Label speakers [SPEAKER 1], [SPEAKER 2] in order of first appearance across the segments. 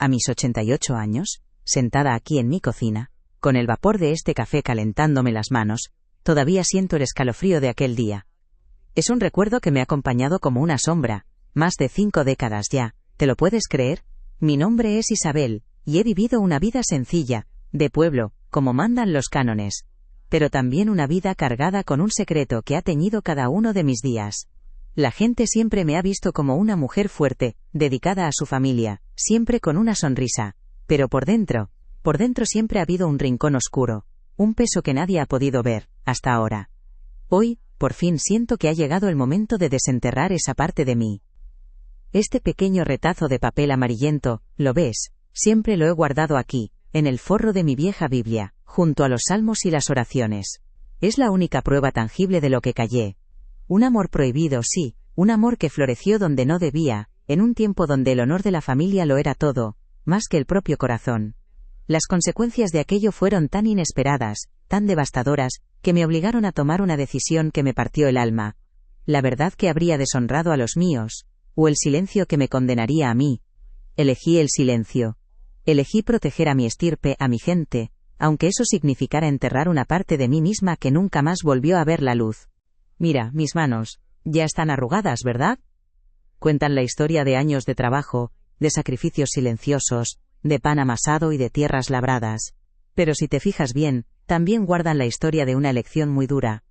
[SPEAKER 1] A mis 88 años, sentada aquí en mi cocina, con el vapor de este café calentándome las manos, todavía siento el escalofrío de aquel día. Es un recuerdo que me ha acompañado como una sombra, más de 5 décadas ya, ¿te lo puedes creer? Mi nombre es Isabel, y he vivido una vida sencilla, de pueblo, como mandan los cánones, pero también una vida cargada con un secreto que ha teñido cada uno de mis días. La gente siempre me ha visto como una mujer fuerte, dedicada a su familia, siempre con una sonrisa, pero por dentro siempre ha habido un rincón oscuro, un peso que nadie ha podido ver, hasta ahora. Hoy, por fin siento que ha llegado el momento de desenterrar esa parte de mí. Este pequeño retazo de papel amarillento, ¿lo ves? Siempre lo he guardado aquí, en el forro de mi vieja Biblia, junto a los salmos y las oraciones. Es la única prueba tangible de lo que callé. Un amor prohibido, sí, un amor que floreció donde no debía, en un tiempo donde el honor de la familia lo era todo, más que el propio corazón. Las consecuencias de aquello fueron tan inesperadas, tan devastadoras, que me obligaron a tomar una decisión que me partió el alma. La verdad que habría deshonrado a los míos, o el silencio que me condenaría a mí. Elegí el silencio. Elegí proteger a mi estirpe, a mi gente, aunque eso significara enterrar una parte de mí misma que nunca más volvió a ver la luz. Mira, mis manos, ya están arrugadas, ¿verdad? Cuentan la historia de años de trabajo, de sacrificios silenciosos, de pan amasado y de tierras labradas. Pero si te fijas bien, también guardan la historia de una elección muy dura.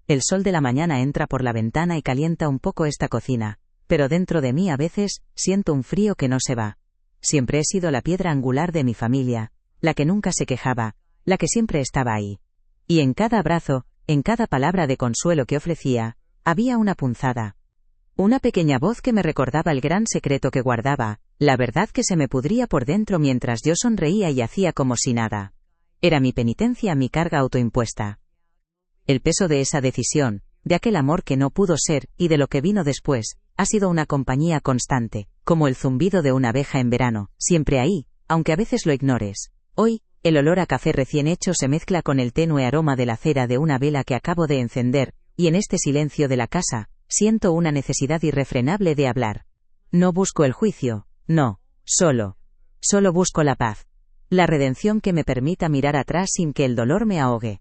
[SPEAKER 1] El sol de la mañana entra por la ventana y calienta un poco esta cocina, pero dentro de mí a veces siento un frío que no se va. Siempre he sido la piedra angular de mi familia, la que nunca se quejaba, la que siempre estaba ahí. Y en cada abrazo, en cada palabra de consuelo que ofrecía, había una punzada. Una pequeña voz que me recordaba el gran secreto que guardaba, la verdad que se me pudría por dentro mientras yo sonreía y hacía como si nada. Era mi penitencia, mi carga autoimpuesta. El peso de esa decisión, de aquel amor que no pudo ser, y de lo que vino después, ha sido una compañía constante, como el zumbido de una abeja en verano, siempre ahí, aunque a veces lo ignores. Hoy, el olor a café recién hecho se mezcla con el tenue aroma de la cera de una vela que acabo de encender, y en este silencio de la casa, siento una necesidad irrefrenable de hablar. No busco el juicio, no, solo busco la paz. La redención que me permita mirar atrás sin que el dolor me ahogue.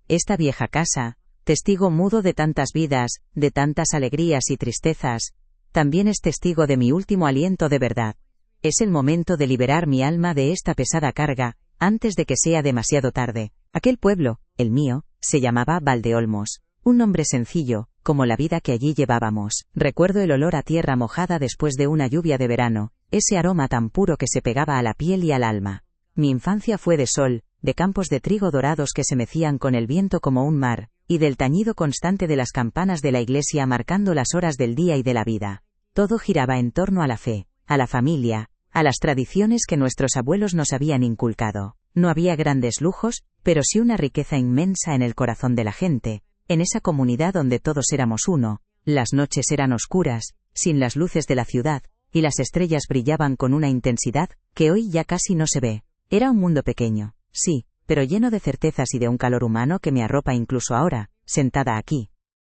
[SPEAKER 1] Esta vieja casa, testigo mudo de tantas vidas, de tantas alegrías y tristezas, también es testigo de mi último aliento de verdad. Es el momento de liberar mi alma de esta pesada carga, antes de que sea demasiado tarde. Aquel pueblo, el mío, se llamaba Valdeolmos, un nombre sencillo, como la vida que allí llevábamos. Recuerdo el olor a tierra mojada después de una lluvia de verano, ese aroma tan puro que se pegaba a la piel y al alma. Mi infancia fue de sol, de campos de trigo dorados que se mecían con el viento como un mar, y del tañido constante de las campanas de la iglesia marcando las horas del día y de la vida. Todo giraba en torno a la fe, a la familia, a las tradiciones que nuestros abuelos nos habían inculcado. No había grandes lujos, pero sí una riqueza inmensa en el corazón de la gente, en esa comunidad donde todos éramos uno. Las noches eran oscuras, sin las luces de la ciudad, y las estrellas brillaban con una intensidad que hoy ya casi no se ve. Era un mundo pequeño, sí, pero lleno de certezas y de un calor humano que me arropa incluso ahora, sentada aquí.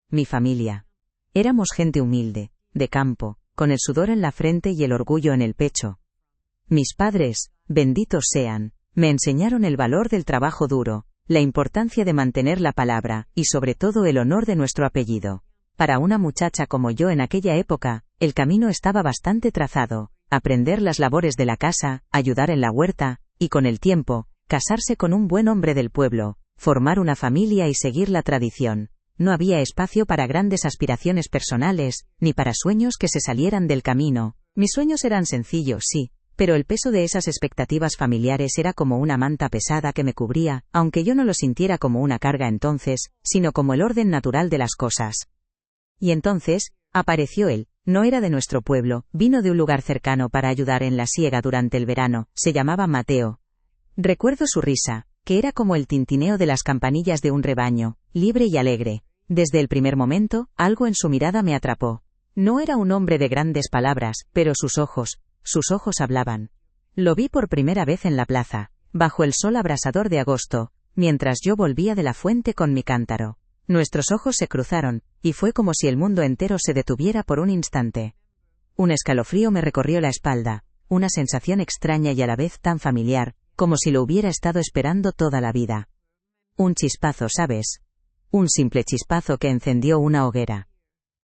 [SPEAKER 1] Mi familia. Éramos gente humilde, de campo, con el sudor en la frente y el orgullo en el pecho. Mis padres, benditos sean, me enseñaron el valor del trabajo duro, la importancia de mantener la palabra, y sobre todo el honor de nuestro apellido. Para una muchacha como yo en aquella época, el camino estaba bastante trazado: aprender las labores de la casa, ayudar en la huerta, y con el tiempo, casarse con un buen hombre del pueblo, formar una familia y seguir la tradición. No había espacio para grandes aspiraciones personales, ni para sueños que se salieran del camino. Mis sueños eran sencillos, sí, pero el peso de esas expectativas familiares era como una manta pesada que me cubría, aunque yo no lo sintiera como una carga entonces, sino como el orden natural de las cosas. Y entonces, apareció él. No era de nuestro pueblo, vino de un lugar cercano para ayudar en la siega durante el verano, se llamaba Mateo. Recuerdo su risa, que era como el tintineo de las campanillas de un rebaño, libre y alegre. Desde el primer momento, algo en su mirada me atrapó. No era un hombre de grandes palabras, pero sus ojos hablaban. Lo vi por primera vez en la plaza, bajo el sol abrasador de agosto, mientras yo volvía de la fuente con mi cántaro. Nuestros ojos se cruzaron, y fue como si el mundo entero se detuviera por un instante. Un escalofrío me recorrió la espalda, una sensación extraña y a la vez tan familiar, como si lo hubiera estado esperando toda la vida. Un chispazo, ¿sabes? Un simple chispazo que encendió una hoguera.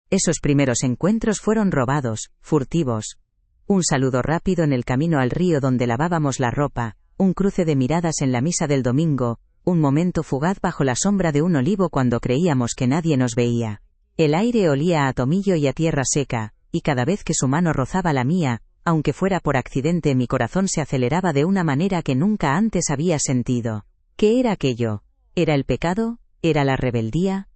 [SPEAKER 1] Esos primeros encuentros fueron robados, furtivos. Un saludo rápido en el camino al río donde lavábamos la ropa, un cruce de miradas en la misa del domingo, un momento fugaz bajo la sombra de un olivo cuando creíamos que nadie nos veía. El aire olía a tomillo y a tierra seca, y cada vez que su mano rozaba la mía, aunque fuera por accidente, mi corazón se aceleraba de una manera que nunca antes había sentido. ¿Qué era aquello? ¿Era el pecado? ¿Era la rebeldía?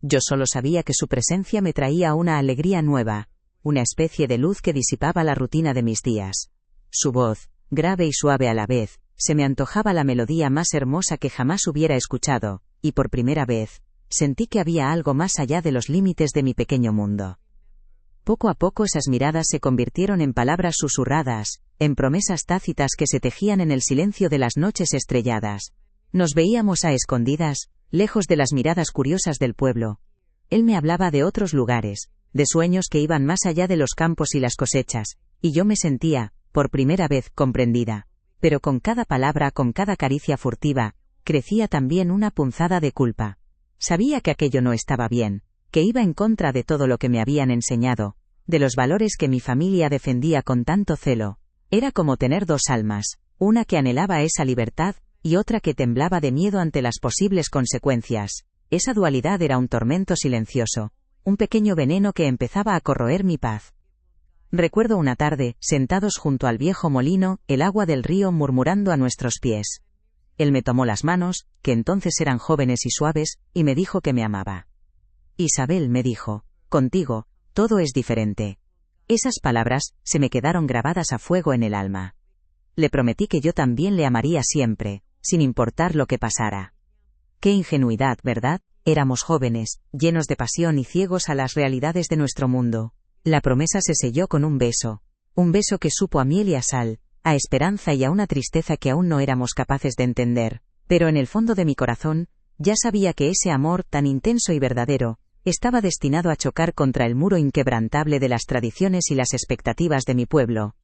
[SPEAKER 1] Yo solo sabía que su presencia me traía una alegría nueva, una especie de luz que disipaba la rutina de mis días. Su voz, grave y suave a la vez, se me antojaba la melodía más hermosa que jamás hubiera escuchado, y por primera vez, sentí que había algo más allá de los límites de mi pequeño mundo. Poco a poco esas miradas se convirtieron en palabras susurradas, en promesas tácitas que se tejían en el silencio de las noches estrelladas. Nos veíamos a escondidas, lejos de las miradas curiosas del pueblo. Él me hablaba de otros lugares, de sueños que iban más allá de los campos y las cosechas, y yo me sentía, por primera vez, comprendida. Pero con cada palabra, con cada caricia furtiva, crecía también una punzada de culpa. Sabía que aquello no estaba bien, que iba en contra de todo lo que me habían enseñado, de los valores que mi familia defendía con tanto celo. Era como tener dos almas, una que anhelaba esa libertad, y otra que temblaba de miedo ante las posibles consecuencias. Esa dualidad era un tormento silencioso, un pequeño veneno que empezaba a corroer mi paz. Recuerdo una tarde, sentados junto al viejo molino, el agua del río murmurando a nuestros pies. Él me tomó las manos, que entonces eran jóvenes y suaves, y me dijo que me amaba. Isabel, me dijo, contigo, todo es diferente. Esas palabras se me quedaron grabadas a fuego en el alma. Le prometí que yo también le amaría siempre, sin importar lo que pasara. Qué ingenuidad, ¿verdad? Éramos jóvenes, llenos de pasión y ciegos a las realidades de nuestro mundo. La promesa se selló con un beso que supo a miel y a sal, a esperanza y a una tristeza que aún no éramos capaces de entender, pero en el fondo de mi corazón, ya sabía que ese amor tan intenso y verdadero, estaba destinado a chocar contra el muro inquebrantable de las tradiciones y las expectativas de mi pueblo.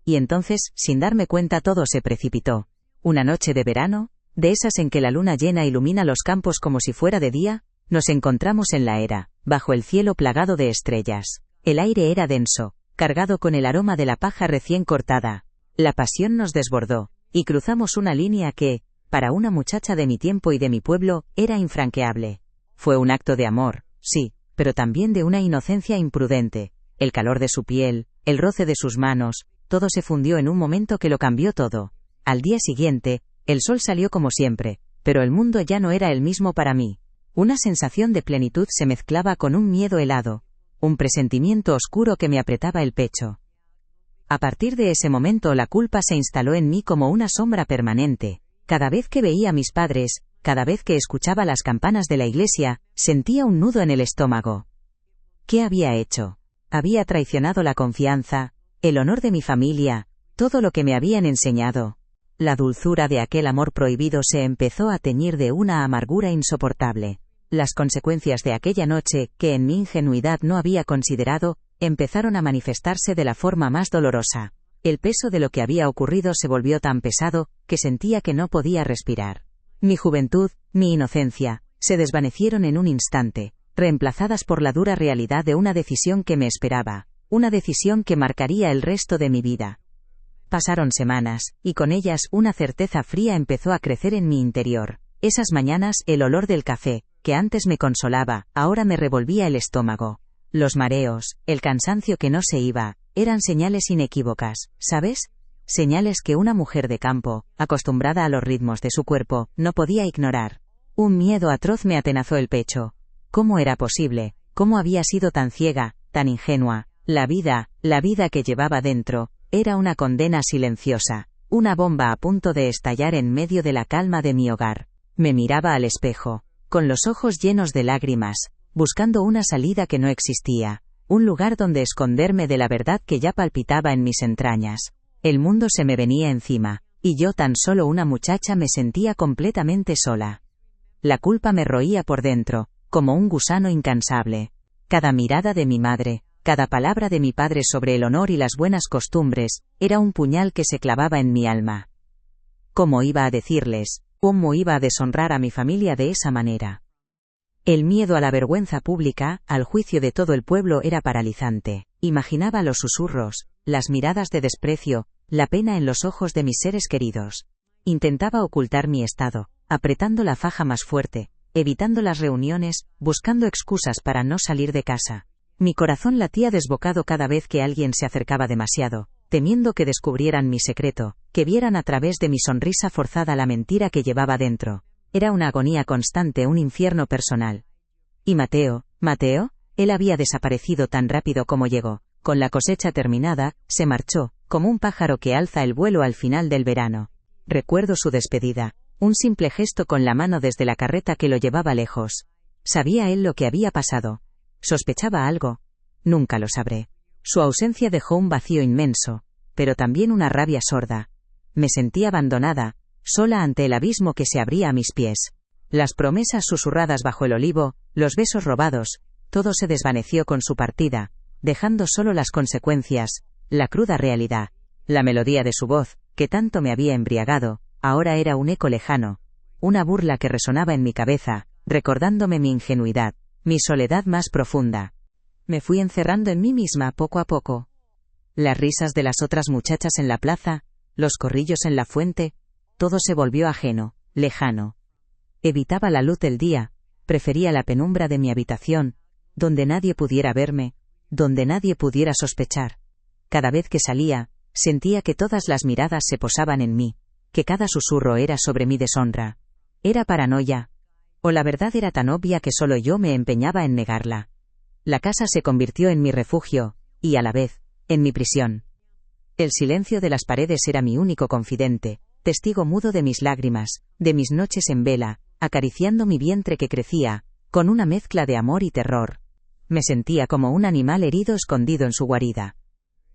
[SPEAKER 1] Y entonces, sin darme cuenta, todo se precipitó. Una noche de verano, de esas en que la luna llena ilumina los campos como si fuera de día, nos encontramos en la era, bajo el cielo plagado de estrellas. El aire era denso, cargado con el aroma de la paja recién cortada. La pasión nos desbordó, y cruzamos una línea que, para una muchacha de mi tiempo y de mi pueblo, era infranqueable. Fue un acto de amor, sí, pero también de una inocencia imprudente. El calor de su piel, el roce de sus manos, todo se fundió en un momento que lo cambió todo. Al día siguiente, el sol salió como siempre, pero el mundo ya no era el mismo para mí. Una sensación de plenitud se mezclaba con un miedo helado, un presentimiento oscuro que me apretaba el pecho. A partir de ese momento la culpa se instaló en mí como una sombra permanente. Cada vez que veía a mis padres, cada vez que escuchaba las campanas de la iglesia, sentía un nudo en el estómago. ¿Qué había hecho? Había traicionado la confianza, el honor de mi familia, todo lo que me habían enseñado. La dulzura de aquel amor prohibido se empezó a teñir de una amargura insoportable. Las consecuencias de aquella noche, que en mi ingenuidad no había considerado, empezaron a manifestarse de la forma más dolorosa. El peso de lo que había ocurrido se volvió tan pesado, que sentía que no podía respirar. Mi juventud, mi inocencia, se desvanecieron en un instante, reemplazadas por la dura realidad de una decisión que me esperaba, una decisión que marcaría el resto de mi vida. Pasaron semanas, y con ellas una certeza fría empezó a crecer en mi interior. Esas mañanas, el olor del café, que antes me consolaba, ahora me revolvía el estómago. Los mareos, el cansancio que no se iba, eran señales inequívocas, ¿sabes? Señales que una mujer de campo, acostumbrada a los ritmos de su cuerpo, no podía ignorar. Un miedo atroz me atenazó el pecho. ¿Cómo era posible? ¿Cómo había sido tan ciega, tan ingenua? La vida que llevaba dentro, era una condena silenciosa, una bomba a punto de estallar en medio de la calma de mi hogar. Me miraba al espejo, con los ojos llenos de lágrimas, buscando una salida que no existía, un lugar donde esconderme de la verdad que ya palpitaba en mis entrañas. El mundo se me venía encima, y yo, tan solo una muchacha, me sentía completamente sola. La culpa me roía por dentro, como un gusano incansable. Cada mirada de mi madre, Cada palabra de mi padre sobre el honor y las buenas costumbres, era un puñal que se clavaba en mi alma. ¿Cómo iba a decirles? ¿Cómo iba a deshonrar a mi familia de esa manera? El miedo a la vergüenza pública, al juicio de todo el pueblo era paralizante. Imaginaba los susurros, las miradas de desprecio, la pena en los ojos de mis seres queridos. Intentaba ocultar mi estado, apretando la faja más fuerte, evitando las reuniones, buscando excusas para no salir de casa. Mi corazón latía desbocado cada vez que alguien se acercaba demasiado, temiendo que descubrieran mi secreto, que vieran a través de mi sonrisa forzada la mentira que llevaba dentro. Era una agonía constante, un infierno personal. ¿Y Mateo? ¿Mateo? Él había desaparecido tan rápido como llegó. Con la cosecha terminada, se marchó, como un pájaro que alza el vuelo al final del verano. Recuerdo su despedida, un simple gesto con la mano desde la carreta que lo llevaba lejos. ¿Sabía él lo que había pasado? ¿Sospechaba algo? Nunca lo sabré. Su ausencia dejó un vacío inmenso, pero también una rabia sorda. Me sentí abandonada, sola ante el abismo que se abría a mis pies. Las promesas susurradas bajo el olivo, los besos robados, todo se desvaneció con su partida, dejando solo las consecuencias, la cruda realidad. La melodía de su voz, que tanto me había embriagado, ahora era un eco lejano, una burla que resonaba en mi cabeza, recordándome mi ingenuidad, mi soledad más profunda. Me fui encerrando en mí misma poco a poco. Las risas de las otras muchachas en la plaza, los corrillos en la fuente, todo se volvió ajeno, lejano. Evitaba la luz del día, prefería la penumbra de mi habitación, donde nadie pudiera verme, donde nadie pudiera sospechar. Cada vez que salía, sentía que todas las miradas se posaban en mí, que cada susurro era sobre mi deshonra. ¿Era paranoia? ¿O la verdad era tan obvia que solo yo me empeñaba en negarla? La casa se convirtió en mi refugio, y a la vez, en mi prisión. El silencio de las paredes era mi único confidente, testigo mudo de mis lágrimas, de mis noches en vela, acariciando mi vientre que crecía, con una mezcla de amor y terror. Me sentía como un animal herido escondido en su guarida.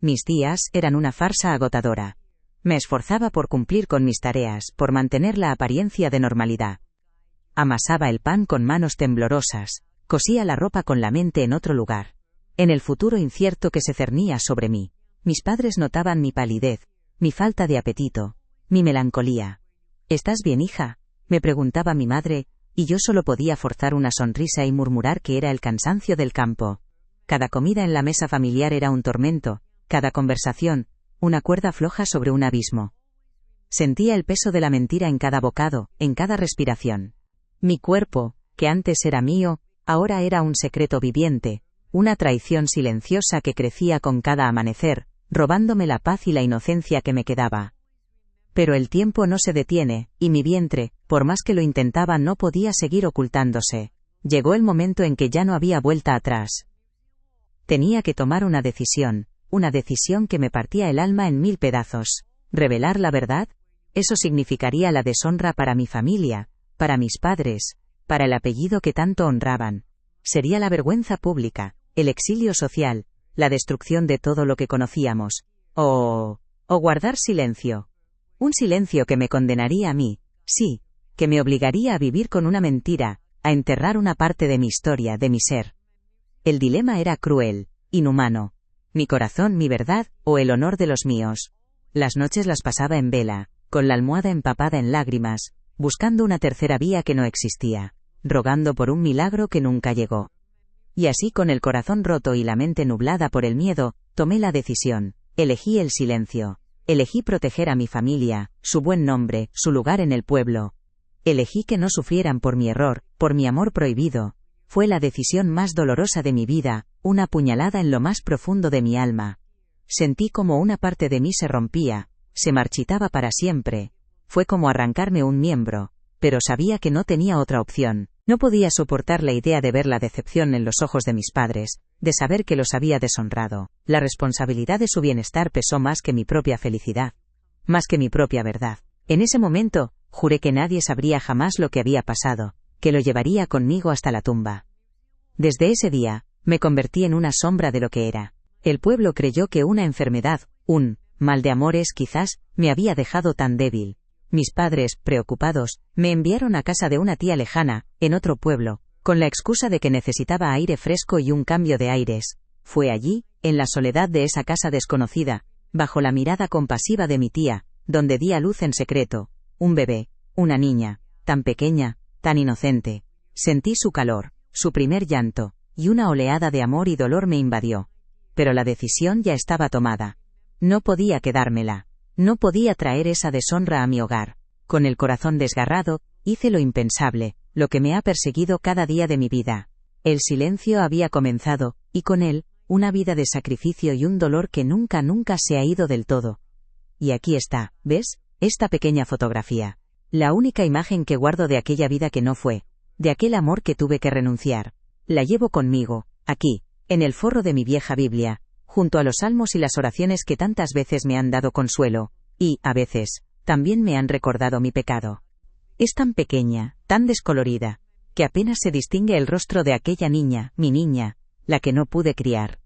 [SPEAKER 1] Mis días eran una farsa agotadora. Me esforzaba por cumplir con mis tareas, por mantener la apariencia de normalidad. Amasaba el pan con manos temblorosas, cosía la ropa con la mente en otro lugar, en el futuro incierto que se cernía sobre mí. Mis padres notaban mi palidez, mi falta de apetito, mi melancolía. ¿Estás bien, hija?, me preguntaba mi madre, y yo solo podía forzar una sonrisa y murmurar que era el cansancio del campo. Cada comida en la mesa familiar era un tormento, cada conversación, una cuerda floja sobre un abismo. Sentía el peso de la mentira en cada bocado, en cada respiración. Mi cuerpo, que antes era mío, ahora era un secreto viviente, una traición silenciosa que crecía con cada amanecer, robándome la paz y la inocencia que me quedaba. Pero el tiempo no se detiene, y mi vientre, por más que lo intentaba, no podía seguir ocultándose. Llegó el momento en que ya no había vuelta atrás. Tenía que tomar una decisión que me partía el alma en 1000 pedazos. ¿Revelar la verdad? Eso significaría la deshonra para mi familia, para mis padres, para el apellido que tanto honraban. Sería la vergüenza pública, el exilio social, la destrucción de todo lo que conocíamos. O guardar silencio. Un silencio que me condenaría a mí, sí, que me obligaría a vivir con una mentira, a enterrar una parte de mi historia, de mi ser. El dilema era cruel, inhumano. Mi corazón, mi verdad, o el honor de los míos. Las noches las pasaba en vela, con la almohada empapada en lágrimas, buscando una tercera vía que no existía, rogando por un milagro que nunca llegó. Y así, con el corazón roto y la mente nublada por el miedo, tomé la decisión, elegí el silencio. Elegí proteger a mi familia, su buen nombre, su lugar en el pueblo. Elegí que no sufrieran por mi error, por mi amor prohibido. Fue la decisión más dolorosa de mi vida, una puñalada en lo más profundo de mi alma. Sentí como una parte de mí se rompía, se marchitaba para siempre. Fue como arrancarme un miembro, pero sabía que no tenía otra opción. No podía soportar la idea de ver la decepción en los ojos de mis padres, de saber que los había deshonrado. La responsabilidad de su bienestar pesó más que mi propia felicidad, más que mi propia verdad. En ese momento, juré que nadie sabría jamás lo que había pasado, que lo llevaría conmigo hasta la tumba. Desde ese día, me convertí en una sombra de lo que era. El pueblo creyó que una enfermedad, un mal de amores quizás, me había dejado tan débil. Mis padres, preocupados, me enviaron a casa de una tía lejana, en otro pueblo, con la excusa de que necesitaba aire fresco y un cambio de aires. Fue allí, en la soledad de esa casa desconocida, bajo la mirada compasiva de mi tía, donde di a luz en secreto, un bebé, una niña, tan pequeña, tan inocente. Sentí su calor, su primer llanto, y una oleada de amor y dolor me invadió. Pero la decisión ya estaba tomada. No podía quedármela. No podía traer esa deshonra a mi hogar. Con el corazón desgarrado, hice lo impensable, lo que me ha perseguido cada día de mi vida. El silencio había comenzado, y con él, una vida de sacrificio y un dolor que nunca se ha ido del todo. Y aquí está, ¿ves? Esta pequeña fotografía. La única imagen que guardo de aquella vida que no fue. De aquel amor que tuve que renunciar. La llevo conmigo, aquí, en el forro de mi vieja Biblia, junto a los salmos y las oraciones que tantas veces me han dado consuelo, y, a veces, también me han recordado mi pecado. Es tan pequeña, tan descolorida, que apenas se distingue el rostro de aquella niña, mi niña, la que no pude criar.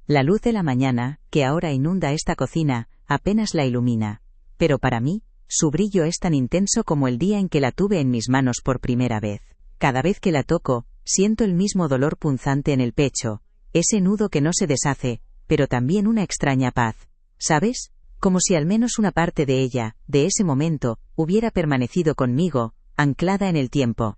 [SPEAKER 1] La luz de la mañana, que ahora inunda esta cocina, apenas la ilumina, pero para mí, su brillo es tan intenso como el día en que la tuve en mis manos por primera vez. Cada vez que la toco, siento el mismo dolor punzante en el pecho, ese nudo que no se deshace, pero también una extraña paz, ¿sabes? Como si al menos una parte de ella, de ese momento, hubiera permanecido conmigo, anclada en el tiempo.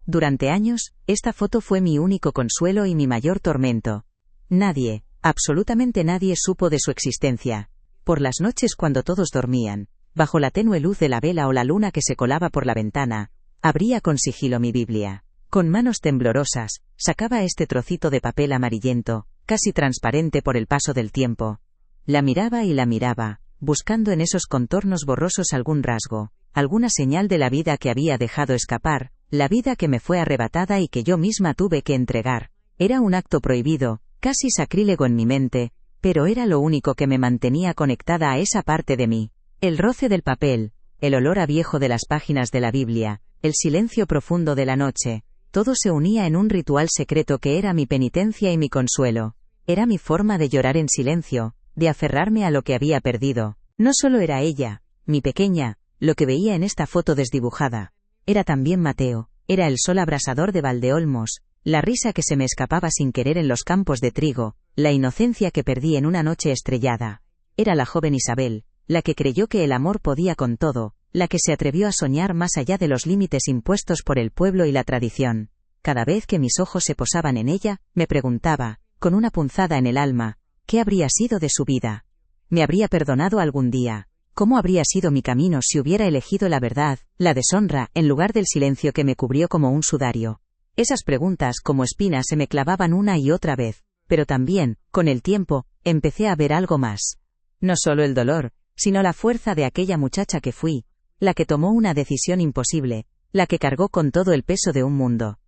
[SPEAKER 1] Durante años, esta foto fue mi único consuelo y mi mayor tormento. Nadie, absolutamente nadie supo de su existencia. Por las noches cuando todos dormían, bajo la tenue luz de la vela o la luna que se colaba por la ventana, abría con sigilo mi Biblia. Con manos temblorosas, sacaba este trocito de papel amarillento, casi transparente por el paso del tiempo. La miraba y la miraba, buscando en esos contornos borrosos algún rasgo, alguna señal de la vida que había dejado escapar, la vida que me fue arrebatada y que yo misma tuve que entregar. Era un acto prohibido, casi sacrílego en mi mente, pero era lo único que me mantenía conectada a esa parte de mí. El roce del papel, el olor a viejo de las páginas de la Biblia, el silencio profundo de la noche, todo se unía en un ritual secreto que era mi penitencia y mi consuelo. Era mi forma de llorar en silencio, de aferrarme a lo que había perdido. No solo era ella, mi pequeña, lo que veía en esta foto desdibujada. Era también Mateo, era el sol abrasador de Valdeolmos, la risa que se me escapaba sin querer en los campos de trigo, la inocencia que perdí en una noche estrellada. Era la joven Isabel, la que creyó que el amor podía con todo, la que se atrevió a soñar más allá de los límites impuestos por el pueblo y la tradición. Cada vez que mis ojos se posaban en ella, me preguntaba, con una punzada en el alma, ¿qué habría sido de su vida? ¿Me habría perdonado algún día? ¿Cómo habría sido mi camino si hubiera elegido la verdad, la deshonra, en lugar del silencio que me cubrió como un sudario? Esas preguntas como espinas se me clavaban una y otra vez, pero también, con el tiempo, empecé a ver algo más. No solo el dolor, sino la fuerza de aquella muchacha que fui, la que tomó una decisión imposible, la que cargó con todo el peso de un mundo.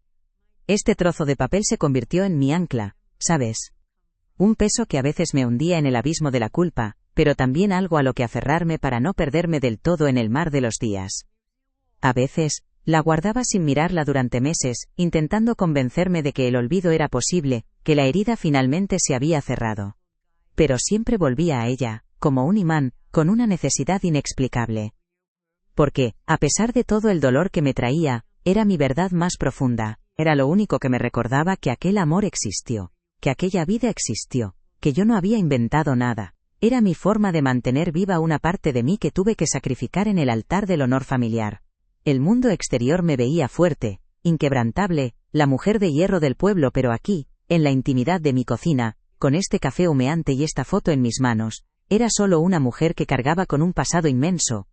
[SPEAKER 1] Este trozo de papel se convirtió en mi ancla, ¿sabes? Un peso que a veces me hundía en el abismo de la culpa, pero también algo a lo que aferrarme para no perderme del todo en el mar de los días. A veces, la guardaba sin mirarla durante meses, intentando convencerme de que el olvido era posible, que la herida finalmente se había cerrado. Pero siempre volvía a ella, como un imán, con una necesidad inexplicable. Porque, a pesar de todo el dolor que me traía, era mi verdad más profunda, era lo único que me recordaba que aquel amor existió, que aquella vida existió, que yo no había inventado nada. Era mi forma de mantener viva una parte de mí que tuve que sacrificar en el altar del honor familiar. El mundo exterior me veía fuerte, inquebrantable, la mujer de hierro del pueblo, pero aquí, en la intimidad de mi cocina, con este café humeante y esta foto en mis manos, era solo una mujer que cargaba con un pasado inmenso.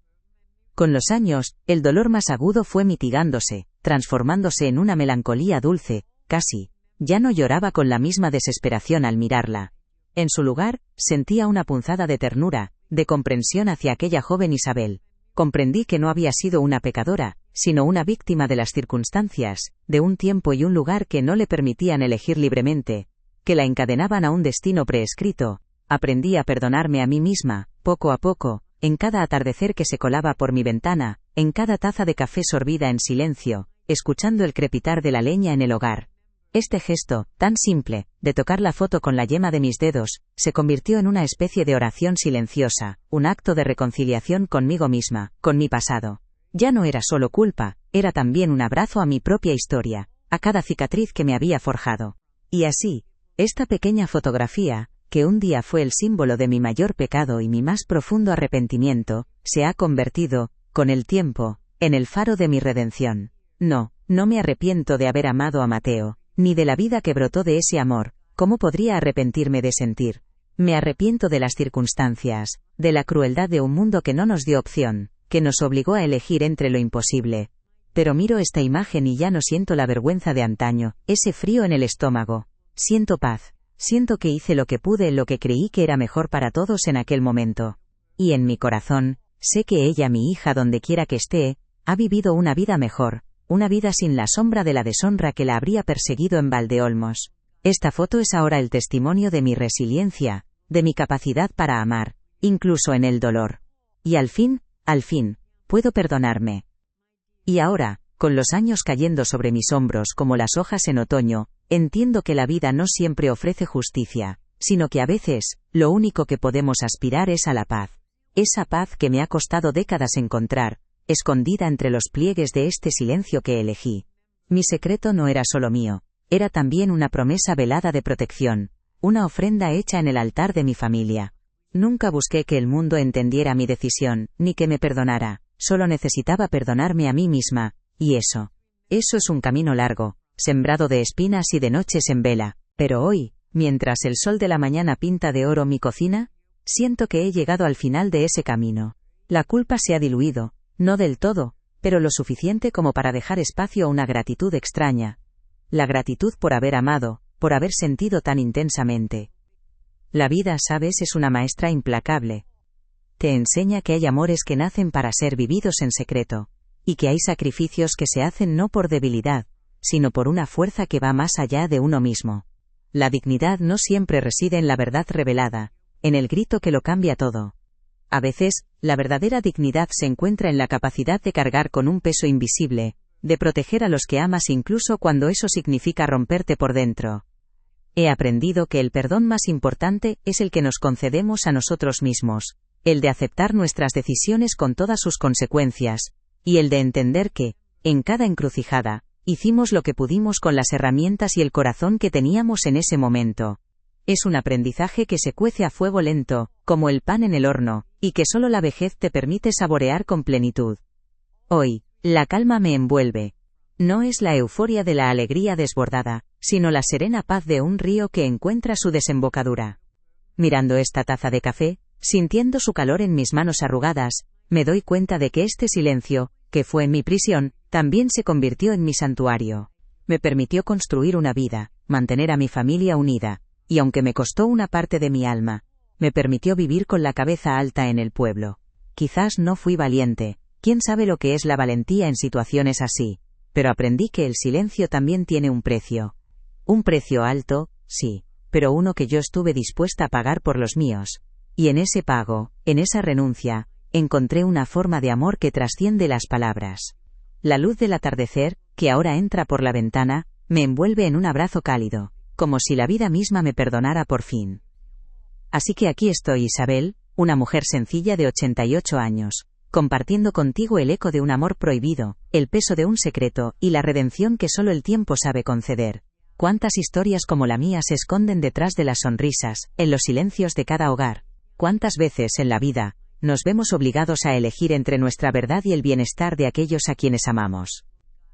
[SPEAKER 1] Con los años, el dolor más agudo fue mitigándose, transformándose en una melancolía dulce, casi. Ya no lloraba con la misma desesperación al mirarla. En su lugar, sentía una punzada de ternura, de comprensión hacia aquella joven Isabel. Comprendí que no había sido una pecadora, sino una víctima de las circunstancias, de un tiempo y un lugar que no le permitían elegir libremente, que la encadenaban a un destino preescrito. Aprendí a perdonarme a mí misma, poco a poco, en cada atardecer que se colaba por mi ventana, en cada taza de café sorbida en silencio, escuchando el crepitar de la leña en el hogar. Este gesto, tan simple, de tocar la foto con la yema de mis dedos, se convirtió en una especie de oración silenciosa, un acto de reconciliación conmigo misma, con mi pasado. Ya no era solo culpa, era también un abrazo a mi propia historia, a cada cicatriz que me había forjado. Y así, Esta pequeña fotografía, que un día fue el símbolo de mi mayor pecado y mi más profundo arrepentimiento, se ha convertido, con el tiempo, en el faro de mi redención. No me arrepiento de haber amado a Mateo, ni de la vida que brotó de ese amor. ¿Cómo podría arrepentirme de sentir? Me arrepiento de las circunstancias, de la crueldad de un mundo que no nos dio opción, que nos obligó a elegir entre lo imposible. Pero miro esta imagen y ya no siento la vergüenza de antaño, ese frío en el estómago. Siento paz. Siento que hice lo que pude en lo que creí que era mejor para todos en aquel momento. Y en mi corazón, sé que ella, mi hija, donde quiera que esté, ha vivido una vida mejor, una vida sin la sombra de la deshonra que la habría perseguido en Valdeolmos. Esta foto es ahora el testimonio de mi resiliencia, de mi capacidad para amar, incluso en el dolor. Y al fin, puedo perdonarme. Y ahora, con los años cayendo sobre mis hombros como las hojas en otoño, entiendo que la vida no siempre ofrece justicia, sino que a veces, lo único que podemos aspirar es a la paz. Esa paz que me ha costado décadas encontrar, escondida entre los pliegues de este silencio que elegí. Mi secreto no era solo mío, era también una promesa velada de protección, una ofrenda hecha en el altar de mi familia. Nunca busqué que el mundo entendiera mi decisión, ni que me perdonara, solo necesitaba perdonarme a mí misma, y eso es un camino largo, sembrado de espinas y de noches en vela, pero hoy, mientras el sol de la mañana pinta de oro mi cocina, siento que he llegado al final de ese camino. La culpa se ha diluido, no del todo, pero lo suficiente como para dejar espacio a una gratitud extraña. La gratitud por haber amado, por haber sentido tan intensamente. La vida, sabes, es una maestra implacable. Te enseña que hay amores que nacen para ser vividos en secreto, y que hay sacrificios que se hacen no por debilidad, sino por una fuerza que va más allá de uno mismo. La dignidad no siempre reside en la verdad revelada, en el grito que lo cambia todo. A veces, la verdadera dignidad se encuentra en la capacidad de cargar con un peso invisible, de proteger a los que amas incluso cuando eso significa romperte por dentro. He aprendido que el perdón más importante es el que nos concedemos a nosotros mismos, el de aceptar nuestras decisiones con todas sus consecuencias, y el de entender que, en cada encrucijada, hicimos lo que pudimos con las herramientas y el corazón que teníamos en ese momento. Es un aprendizaje que se cuece a fuego lento, como el pan en el horno, y que solo la vejez te permite saborear con plenitud. Hoy, la calma me envuelve. No es la euforia de la alegría desbordada, sino la serena paz de un río que encuentra su desembocadura. Mirando esta taza de café, sintiendo su calor en mis manos arrugadas, me doy cuenta de que este silencio, que fue mi prisión, también se convirtió en mi santuario. Me permitió construir una vida, mantener a mi familia unida, y aunque me costó una parte de mi alma, me permitió vivir con la cabeza alta en el pueblo. Quizás no fui valiente, quién sabe lo que es la valentía en situaciones así, pero aprendí que el silencio también tiene un precio. Un precio alto, sí, pero uno que yo estuve dispuesta a pagar por los míos. Y en ese pago, en esa renuncia, encontré una forma de amor que trasciende las palabras. La luz del atardecer, que ahora entra por la ventana, me envuelve en un abrazo cálido, como si la vida misma me perdonara por fin. Así que aquí estoy, Isabel, una mujer sencilla de 88 años, compartiendo contigo el eco de un amor prohibido, el peso de un secreto, y la redención que solo el tiempo sabe conceder. Cuántas historias como la mía se esconden detrás de las sonrisas, en los silencios de cada hogar. Cuántas veces en la vida, nos vemos obligados a elegir entre nuestra verdad y el bienestar de aquellos a quienes amamos.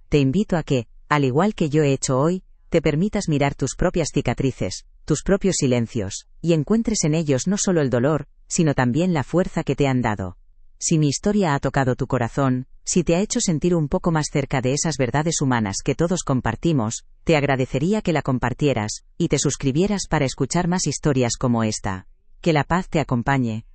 [SPEAKER 1] Te invito a que, al igual que yo he hecho hoy, te permitas mirar tus propias cicatrices, tus propios silencios, y encuentres en ellos no solo el dolor, sino también la fuerza que te han dado. Si mi historia ha tocado tu corazón, si te ha hecho sentir un poco más cerca de esas verdades humanas que todos compartimos, te agradecería que la compartieras, y te suscribieras para escuchar más historias como esta. Que la paz te acompañe.